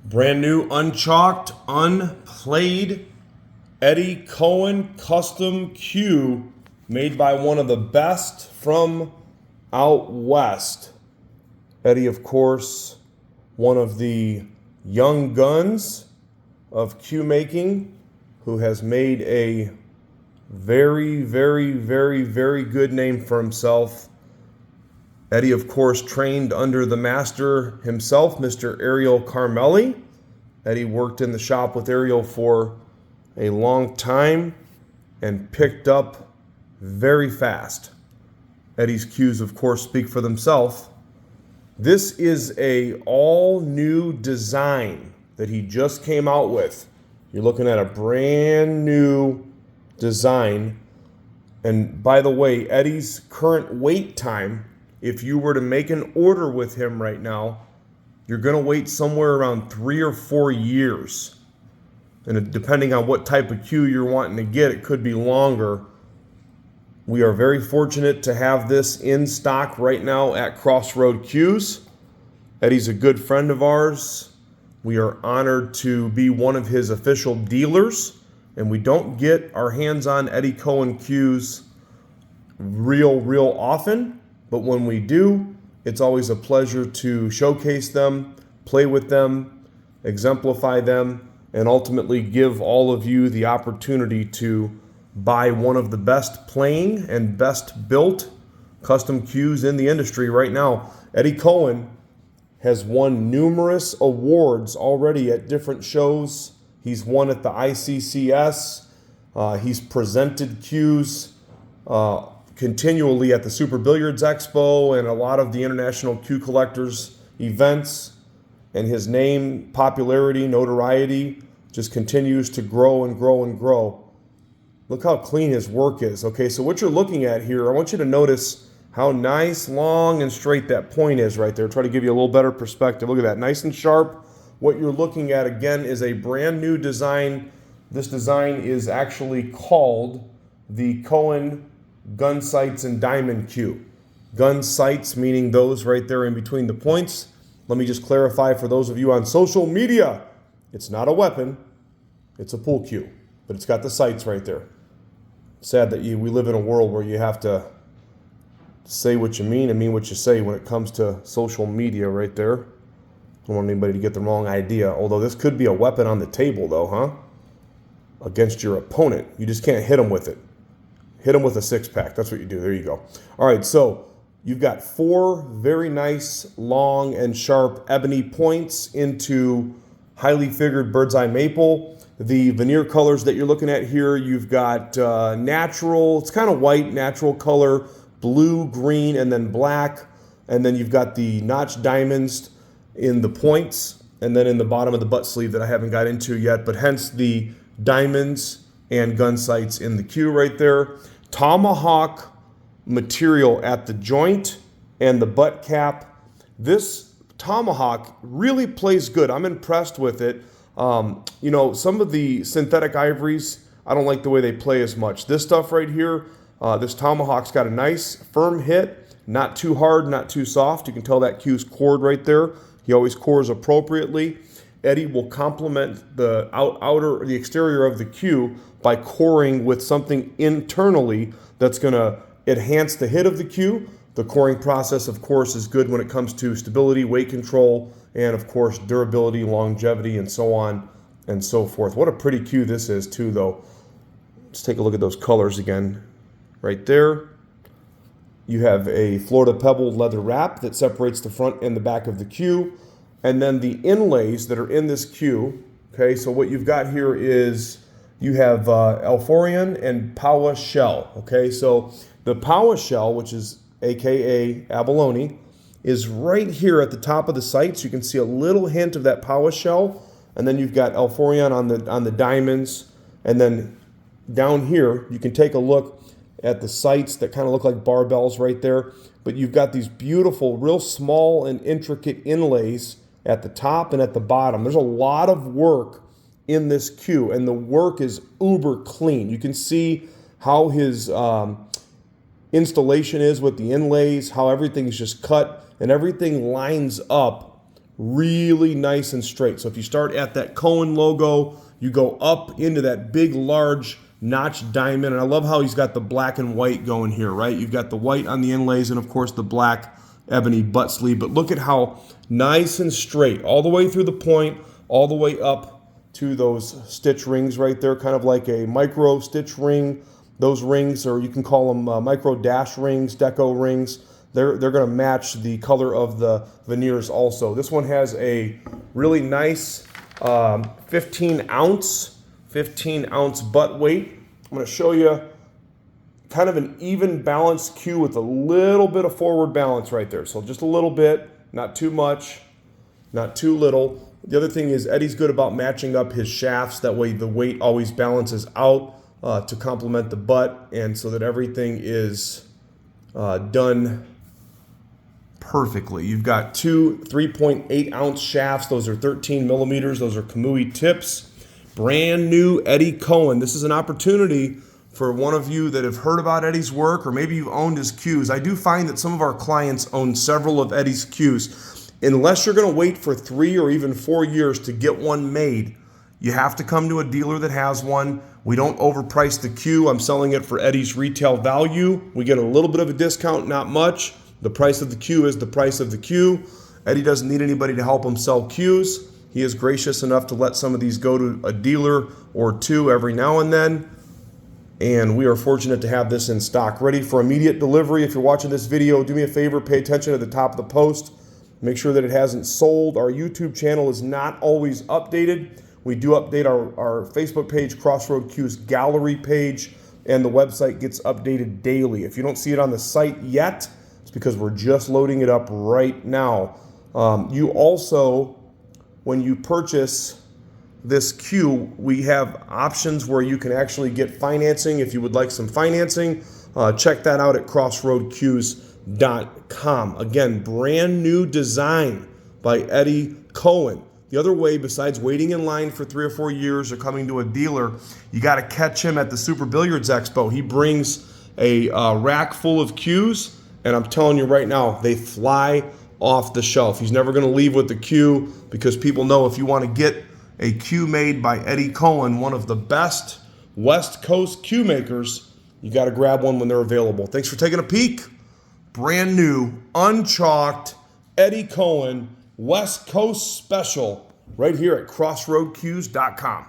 Brand new, unchalked, unplayed Eddie Cohen custom cue made by one of the best from out west. Eddie, of course, one of the young guns of cue making, who has made a very, very, very, very good name for himself. Eddie, of course, trained under the master himself, Mr. Ariel Carmelli. Eddie worked in the shop with Ariel for a long time and picked up very fast. Eddie's cues, of course, speak for themselves. This is a all-new design that he just came out with. You're looking at a brand new design. And by the way, Eddie's current wait time, if you were to make an order with him right now, you're going to wait somewhere around 3 or 4 years. And depending on what type of cue you're wanting to get, it could be longer. We are very fortunate to have this in stock right now at Crossroad Cues. Eddie's a good friend of ours. We are honored to be one of his official dealers, and we don't get our hands on Eddie Cohen cues real often, but when we do, it's always a pleasure to showcase them, play with them, exemplify them, and ultimately give all of you the opportunity to buy one of the best playing and best built custom cues in the industry right now. Eddie Cohen has won numerous awards already at different shows. He's won at the ICCS. He's presented cues continually at the Super Billiards Expo and a lot of the International Cue Collectors events. And his name, popularity, notoriety just continues to grow and grow and grow. Look how clean his work is. Okay, so what you're looking at here, I want you to notice how nice, long, and straight that point is right there. Try to give you a little better perspective. Look at that, nice and sharp. What you're looking at, again, is a brand new design. This design is actually called the Cohen Gun Sights and Diamond Cue. Gun sights meaning those right there in between the points. Let me just clarify for those of you on social media, it's not a weapon, it's a pool cue, but it's got the sights right there. Sad that we live in a world where you have to say what you mean and mean what you say when it comes to social media right there. I don't want anybody to get the wrong idea, although this could be a weapon on the table though, huh? Against your opponent. You just can't hit them with it. Hit them with a six-pack. That's what you do. There you go. All right, so you've got 4 very nice, long, and sharp ebony points into highly figured Birdseye Maple. The veneer colors that you're looking at here, you've got natural, it's kind of white, natural color, blue, green, and then black. And then you've got the notched diamonds in the points and then in the bottom of the butt sleeve that I haven't got into yet, but hence the diamonds and gun sights in the cue right there. Tomahawk material at the joint and the butt cap. This Tomahawk really plays good. I'm impressed with it. You know, some of the synthetic ivories, I don't like the way they play as much. This stuff right here, this Tomahawk's got a nice firm hit, not too hard, not too soft. You can tell that cue's cored right there. He always cores appropriately. Eddie will complement the the exterior of the cue by coring with something internally that's going to enhance the hit of the cue. The coring process, of course, is good when it comes to stability, weight control, and of course durability, longevity, and so on and so forth. What a pretty cue this is too, though. Let's take a look at those colors again. Right there, you have a Florida pebbled leather wrap that separates the front and the back of the cue, and then the inlays that are in this cue. Okay, so what you've got here is you have Elforyn and Paua shell. Okay, so the Paua shell, which is A.K.A. Abalone, is right here at the top of the sights. You can see a little hint of that Paua shell, and then you've got Elforyn on the diamonds, and then down here you can take a look at the sights that kind of look like barbells right there, but you've got these beautiful, real small and intricate inlays at the top and at the bottom. There's a lot of work in this cue, and the work is uber clean. You can see how his installation is with the inlays, how everything's just cut, and everything lines up really nice and straight. So if you start at that Cohen logo, you go up into that big, large notch diamond. And I love how he's got the black and white going here, right? You've got the white on the inlays and, of course, the black ebony butt sleeve. But look at how nice and straight, all the way through the point, all the way up to those stitch rings right there, kind of like a micro stitch ring. Those rings, or you can call them micro dash rings, deco rings, they're going to match the color of the veneers also. This one has a really nice 15 ounce butt weight. I'm going to show you kind of an even balanced cue with a little bit of forward balance right there. So just a little bit, not too much, not too little. The other thing is Eddie's good about matching up his shafts. That way the weight always balances out to complement the butt, and so that everything is done perfectly. You've got two 3.8 ounce shafts. Those are 13 millimeters. Those are Kamui tips. Brand new Eddie Cohen. This is an opportunity for one of you that have heard about Eddie's work, or maybe you've owned his cues. I do find that some of our clients own several of Eddie's cues. Unless you're going to wait for 3 or even 4 years to get one made, you have to come to a dealer that has one. We don't overprice the cue. I'm selling it for Eddie's retail value. We get a little bit of a discount, not much. The price of the cue is the price of the cue. Eddie doesn't need anybody to help him sell cues. He is gracious enough to let some of these go to a dealer or two every now and then. And we are fortunate to have this in stock, ready for immediate delivery. If you're watching this video, do me a favor, pay attention to the top of the post. Make sure that it hasn't sold. Our YouTube channel is not always updated. We do update our Facebook page, Crossroad Cues Gallery page, and the website gets updated daily. If you don't see it on the site yet, it's because we're just loading it up right now. You also, when you purchase this cue, we have options where you can actually get financing if you would like some financing. Check that out at crossroadcues.com. Again, brand new design by Eddie Cohen. The other way, besides waiting in line for 3 or 4 years or coming to a dealer, you got to catch him at the Super Billiards Expo. He brings a rack full of cues, and I'm telling you right now, they fly off the shelf. He's never going to leave with the cue, because people know if you want to get a cue made by Eddie Cohen, one of the best West Coast cue makers, you got to grab one when they're available. Thanks for taking a peek. Brand new, unchalked Eddie Cohen West Coast special right here at crossroadcues.com.